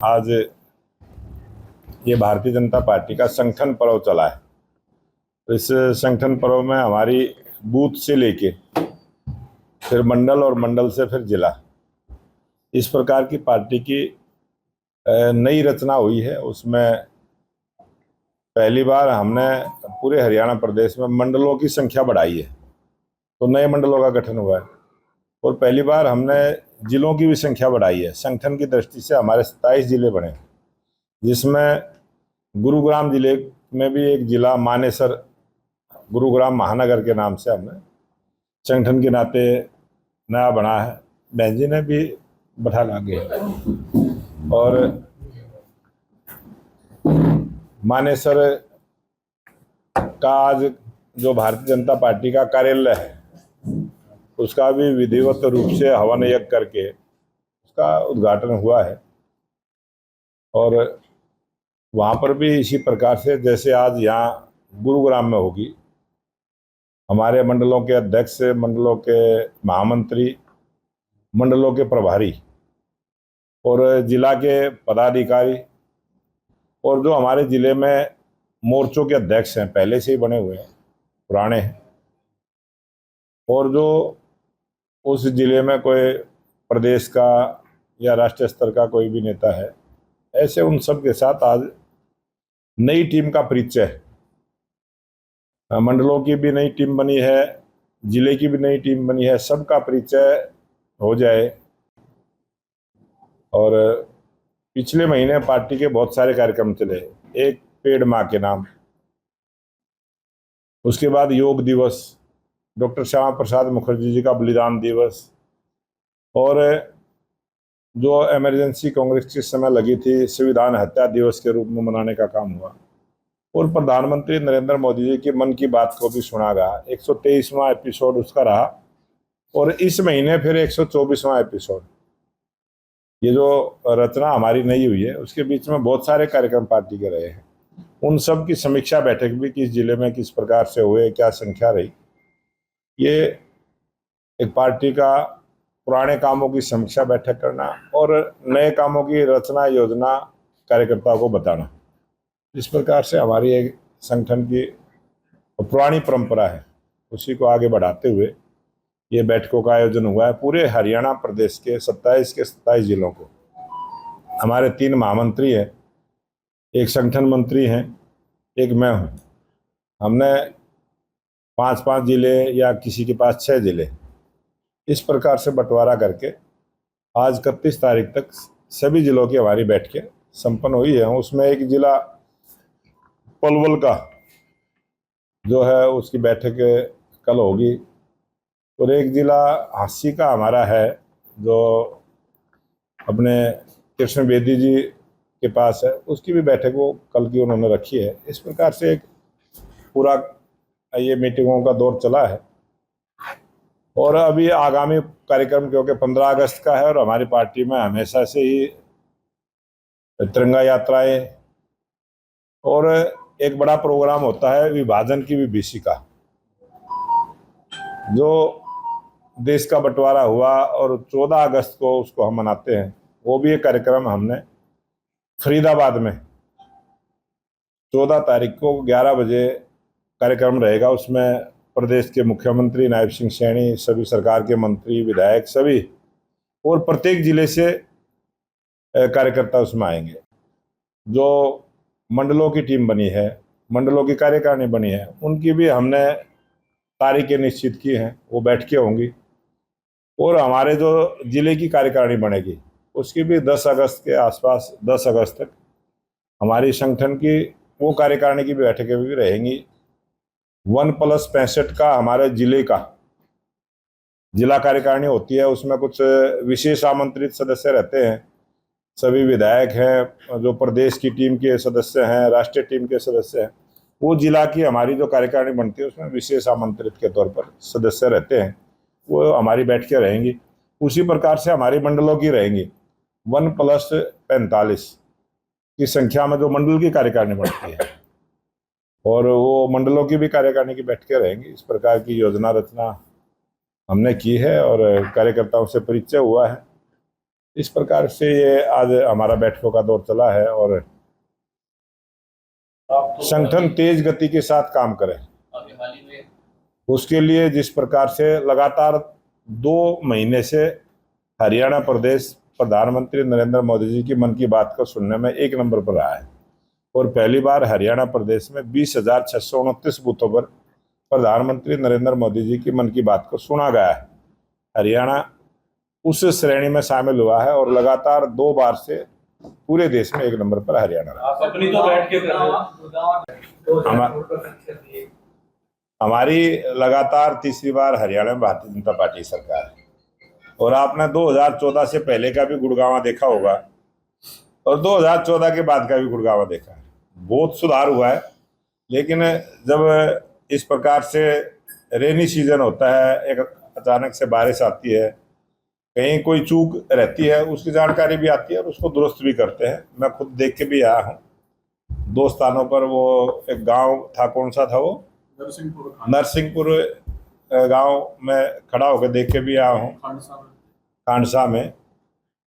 आज ये भारतीय जनता पार्टी का संगठन पर्व चला है। तो इस संगठन पर्व में हमारी बूथ से लेके फिर मंडल और मंडल से फिर जिला, इस प्रकार की पार्टी की नई रचना हुई है। उसमें पहली बार हमने पूरे हरियाणा प्रदेश में मंडलों की संख्या बढ़ाई है, तो नए मंडलों का गठन हुआ है। और पहली बार हमने जिलों की भी संख्या बढ़ाई है। संगठन की दृष्टि से हमारे 27 जिले बने, जिसमें गुरुग्राम जिले में भी एक जिला मानेसर गुरुग्राम महानगर के नाम से हमने संगठन के नाते नया बना है। बहन जी ने भी बैठा लागे और मानेसर का आज जो भारतीय जनता पार्टी का कार्यालय है, उसका भी विधिवत रूप से हवन यज्ञ करके उसका उद्घाटन हुआ है। और वहाँ पर भी इसी प्रकार से जैसे आज यहाँ गुरुग्राम में होगी, हमारे मंडलों के अध्यक्ष, मंडलों के महामंत्री, मंडलों के प्रभारी और जिला के पदाधिकारी और जो हमारे जिले में मोर्चों के अध्यक्ष हैं, पहले से ही बने हुए हैं, पुराने हैं, और जो उस जिले में कोई प्रदेश का या राष्ट्रीय स्तर का कोई भी नेता है, ऐसे उन सब के साथ आज नई टीम का परिचय है। मंडलों की भी नई टीम बनी है, जिले की भी नई टीम बनी है, सबका परिचय हो जाए। और पिछले महीने पार्टी के बहुत सारे कार्यक्रम चले, एक पेड़ माँ के नाम, उसके बाद योग दिवस, डॉक्टर श्यामा प्रसाद मुखर्जी जी का बलिदान दिवस, और जो इमरजेंसी कांग्रेस के समय लगी थी संविधान हत्या दिवस के रूप में मनाने का काम हुआ। और प्रधानमंत्री नरेंद्र मोदी जी की मन की बात को भी सुना गया। 123वां एपिसोड उसका रहा और इस महीने फिर 124वां एपिसोड। ये जो रचना हमारी नई हुई है, उसके बीच में बहुत सारे कार्यक्रम पार्टी के रहे हैं। उन सब की समीक्षा बैठक भी किस जिले में किस प्रकार से हुए, क्या संख्या रही, ये एक पार्टी का पुराने कामों की समीक्षा बैठक करना और नए कामों की रचना योजना कार्यकर्ताओं को बताना, इस प्रकार से हमारी एक संगठन की पुरानी परंपरा है, उसी को आगे बढ़ाते हुए ये बैठकों का आयोजन हुआ है। पूरे हरियाणा प्रदेश के 27 जिलों को हमारे 3 महामंत्री हैं, एक संगठन मंत्री हैं, एक मैं हूँ। हमने 5-5 जिले या किसी के पास 6 जिले, इस प्रकार से बंटवारा करके आज 31 तारीख तक सभी जिलों की हमारी बैठकें संपन्न हुई है। उसमें एक जिला पलवल का जो है उसकी बैठक कल होगी, और एक जिला हांसी का हमारा है जो अपने कृष्ण बेदी जी के पास है, उसकी भी बैठक वो कल की उन्होंने रखी है। इस प्रकार से एक पूरा ये मीटिंगों का दौर चला है। और अभी आगामी कार्यक्रम क्योंकि 15 अगस्त का है और हमारी पार्टी में हमेशा से ही तिरंगा यात्राएं और एक बड़ा प्रोग्राम होता है विभाजन की विभीषिका का, जो देश का बंटवारा हुआ और 14 अगस्त को उसको हम मनाते हैं। वो भी एक कार्यक्रम हमने फरीदाबाद में 14 तारीख को 11 बजे कार्यक्रम रहेगा। उसमें प्रदेश के मुख्यमंत्री, नायब सिंह सैनी, सभी सरकार के मंत्री, विधायक सभी, और प्रत्येक जिले से कार्यकर्ता उसमें आएंगे। जो मंडलों की टीम बनी है, मंडलों की कार्यकारिणी बनी है, उनकी भी हमने तारीखें निश्चित की हैं, वो बैठकें होंगी। और हमारे जो जिले की कार्यकारिणी बनेगी उसकी भी 10 अगस्त के आसपास, 10 अगस्त तक हमारी संगठन की वो कार्यकारिणी की बैठकें भी रहेंगी। 1+65 का हमारे जिले का जिला कार्यकारिणी होती है। उसमें कुछ विशेष आमंत्रित सदस्य रहते हैं, सभी विधायक हैं, जो प्रदेश की टीम के सदस्य हैं, राष्ट्रीय टीम के सदस्य हैं। वो जिला की हमारी जो कार्यकारिणी बनती है उसमें विशेष आमंत्रित के तौर पर सदस्य रहते हैं, वो हमारी बैठकें रहेंगी। उसी प्रकार से हमारी मंडलों की रहेंगी। 1+45 की संख्या में जो मंडल की कार्यकारिणी बनती है, और वो मंडलों की भी कार्यकारिणी की बैठकें रहेंगी। इस प्रकार की योजना रचना हमने की है और कार्यकर्ताओं से परिचय हुआ है। इस प्रकार से ये आज हमारा बैठकों का दौर चला है और संगठन तेज गति के साथ काम करे, उसके लिए जिस प्रकार से लगातार 2 महीने से हरियाणा प्रदेश प्रधानमंत्री नरेंद्र मोदी जी की मन की बात को सुनने में 1 नंबर पर रहा है और पहली बार हरियाणा प्रदेश में 20,629 बूथों पर प्रधानमंत्री नरेंद्र मोदी जी की मन की बात को सुना गया है। हरियाणा उस श्रेणी में शामिल हुआ है और लगातार 2 बार से पूरे देश में 1 नंबर पर हरियाणा रहा। आप अपनी तो बैठ के हमारी लगातार तीसरी बार हरियाणा में भारतीय जनता पार्टी सरकार है और आपने 2014 से पहले का भी गुड़गांव देखा होगा और 2014 के बाद का भी गुड़गांव देखा है। बहुत सुधार हुआ है, लेकिन जब इस प्रकार से रेनी सीजन होता है, एक अचानक से बारिश आती है, कहीं कोई चूक रहती है, उसकी जानकारी भी आती है और उसको दुरुस्त भी करते हैं। मैं खुद देख के भी आया हूँ 2 स्थानों पर। वो एक गांव था, कौन सा था वो, नरसिंहपुर गांव में खड़ा होकर देख के भी आया हूँ। खांडसा में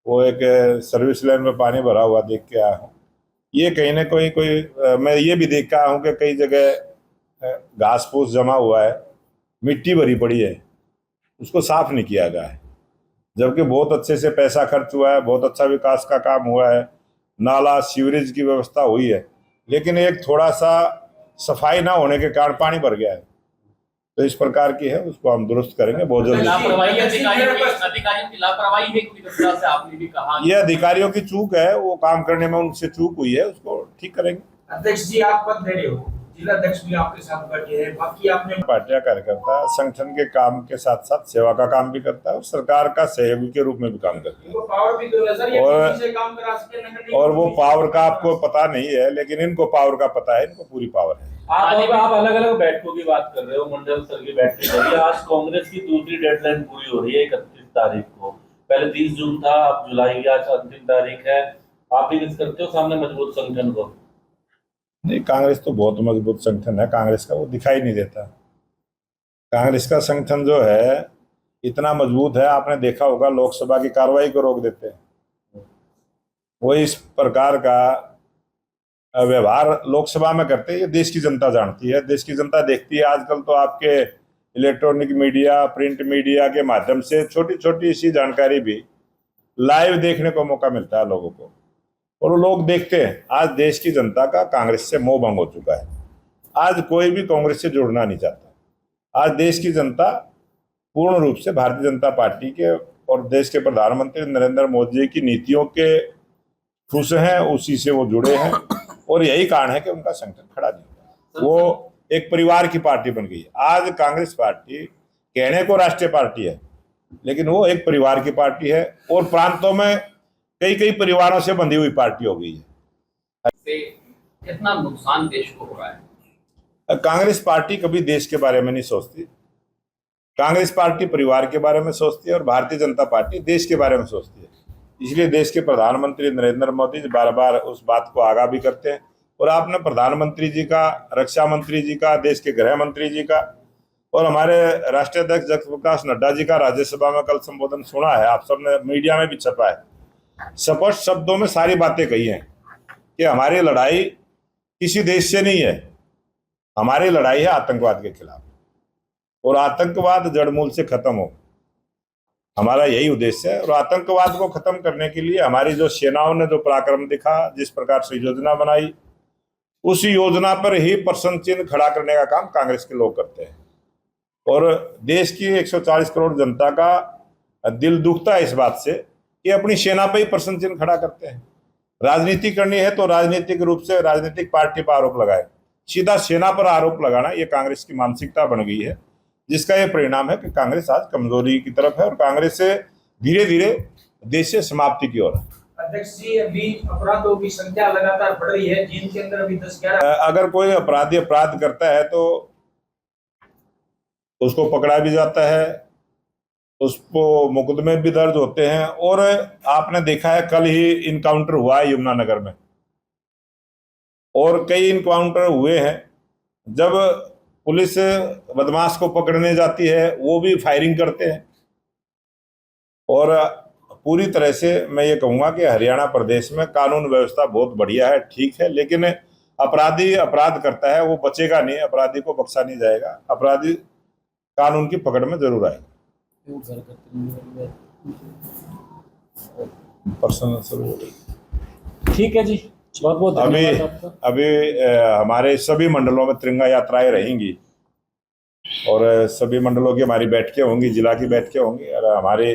वो एक सर्विस लाइन में पानी भरा हुआ देख के आया हूँ। ये कहीं ना कोई मैं ये भी देख के आया हूँ कि कई जगह घास फूस जमा हुआ है, मिट्टी भरी पड़ी है, उसको साफ नहीं किया गया है, जबकि बहुत अच्छे से पैसा खर्च हुआ है, बहुत अच्छा विकास का काम हुआ है, नाला सीवरेज की व्यवस्था हुई है, लेकिन एक थोड़ा सा सफाई ना होने के कारण पानी भर गया है। तो इस प्रकार की है, उसको हम दुरुस्त करेंगे बहुत जल्दी। अधिकारियों की लापरवाही है पूरी तरह से, आपने भी कहा ये अधिकारियों की चूक है, वो काम करने में उनसे चूक हुई है, उसको ठीक करेंगे। अध्यक्ष जी आप पद दे रहे हो, जिला अध्यक्ष भी आपके साथ बैठे हैं, बाकी आपने पार्टियां कार्यकर्ता संगठन के काम के साथ साथ सेवा का काम भी करता है और सरकार का सहयोगी के रूप में भी काम करता है। पावर भी तो है सर, ये किसी से काम करा सके और वो पावर का आपको पता नहीं है, लेकिन इनको पावर का पता है, इनको पूरी पावर है। आप अलग अलग बैठकों की बात कर रहे हो, मंडल स्तर की बैठक हो रही है। आज कांग्रेस की दूसरी डेडलाइन पूरी हो रही है 31 तारीख को। पहले 30 जून था, अब जुलाई की आज अंतिम तारीख है। आप ही किस करते हो सामने मजबूत संगठन को? नहीं, कांग्रेस तो बहुत मजबूत संगठन है, कांग्रेस का वो दिखाई नहीं देता। कांग्रेस का संगठन जो है इतना मजबूत है, आपने देखा होगा लोकसभा की कार्रवाई को रोक देते हैं। वो इस प्रकार का व्यवहार लोकसभा में करते हैं, ये देश की जनता जानती है, देश की जनता देखती है। आजकल तो आपके इलेक्ट्रॉनिक मीडिया, प्रिंट मीडिया के माध्यम से छोटी छोटी सी जानकारी भी लाइव देखने को मौका मिलता है लोगों को, और वो लोग देखते हैं। आज देश की जनता का कांग्रेस से मोह भंग हो चुका है। आज कोई भी कांग्रेस से जुड़ना नहीं चाहता। आज देश की जनता पूर्ण रूप से भारतीय जनता पार्टी के और देश के प्रधानमंत्री नरेंद्र मोदी जी की नीतियों के खुश हैं, उसी से वो जुड़े हैं, और यही कारण है कि उनका संगठन खड़ा नहीं हुआ। वो एक परिवार की पार्टी बन गई। आज कांग्रेस पार्टी कहने को राष्ट्रीय पार्टी है, लेकिन वो एक परिवार की पार्टी है और प्रांतों में कई कई परिवारों से बंधी हुई पार्टी हो गई है। कितना नुकसान देश को हो रहा है? कांग्रेस पार्टी कभी देश के बारे में नहीं सोचती। कांग्रेस पार्टी परिवार के बारे में सोचती है और भारतीय जनता पार्टी देश के बारे में सोचती है। इसलिए देश के प्रधानमंत्री नरेंद्र मोदी जी बार बार उस बात को आगाह भी करते हैं। और आपने प्रधानमंत्री जी का, रक्षा मंत्री जी का, देश के गृह मंत्री जी का और हमारे राष्ट्रीय अध्यक्ष जगत प्रकाश नड्डा जी का राज्यसभा में कल संबोधन सुना है, आप सबने मीडिया में भी छपा है। स्पष्ट शब्दों में सारी बातें कही हैं कि हमारी लड़ाई किसी देश से नहीं है, हमारी लड़ाई है आतंकवाद के खिलाफ, और आतंकवाद जड़मूल से खत्म हो, हमारा यही उद्देश्य है। और आतंकवाद को खत्म करने के लिए हमारी जो सेनाओं ने जो पराक्रम दिखा, जिस प्रकार से योजना बनाई, उस योजना पर ही प्रश्न चिन्ह खड़ा करने का काम कांग्रेस के लोग करते हैं। और देश की 140 करोड़ जनता का दिल दुखता है इस बात से कि अपनी सेना पर ही प्रश्न चिन्ह खड़ा करते हैं। राजनीति करनी है तो राजनीतिक रूप से राजनीतिक पार्टी पर आरोप लगाए, सीधा सेना पर आरोप लगाना ये कांग्रेस की मानसिकता बन गई है, जिसका ये परिणाम है कि कांग्रेस आज कमजोरी की तरफ है और कांग्रेस से धीरे धीरे देश से समाप्ति की ओर है। अध्यक्ष जी, अभी अपराधों की संख्या लगातार बढ़ रही है, जिनके अंदर अभी 10-11 अगर कोई अपराधी अपराध करता है तो उसको पकड़ा भी जाता है, उसको मुकदमे भी दर्ज होते हैं। और आपने देखा है कल ही इनकाउंटर हुआ है यमुनानगर में, और कई इनकाउंटर हुए हैं। जब पुलिस बदमाश को पकड़ने जाती है वो भी फायरिंग करते हैं, और पूरी तरह से मैं ये कहूँगा कि हरियाणा प्रदेश में कानून व्यवस्था बहुत बढ़िया है, ठीक है, लेकिन अपराधी अपराध करता है वो बचेगा नहीं, अपराधी को बख्शा नहीं जाएगा, अपराधी कानून की पकड़ में जरूर आएगा। पर्सनल से ठीक है जी, बहुत बहुत अभी धन्यवाद आपका। अभी हमारे सभी मंडलों में तिरंगा यात्राएं रहेंगी और सभी मंडलों की हमारी बैठकें होंगी, जिला की बैठकें होंगी और हमारे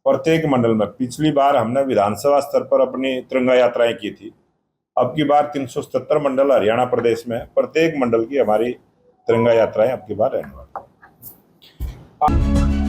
प्रत्येक मंडल में, पिछली बार हमने विधानसभा स्तर पर अपनी तिरंगा यात्राएं की थी, अब की बार 377 मंडल हरियाणा प्रदेश में है, प्रत्येक मंडल की हमारी तिरंगा यात्राएं अब की बार रहने वाली है।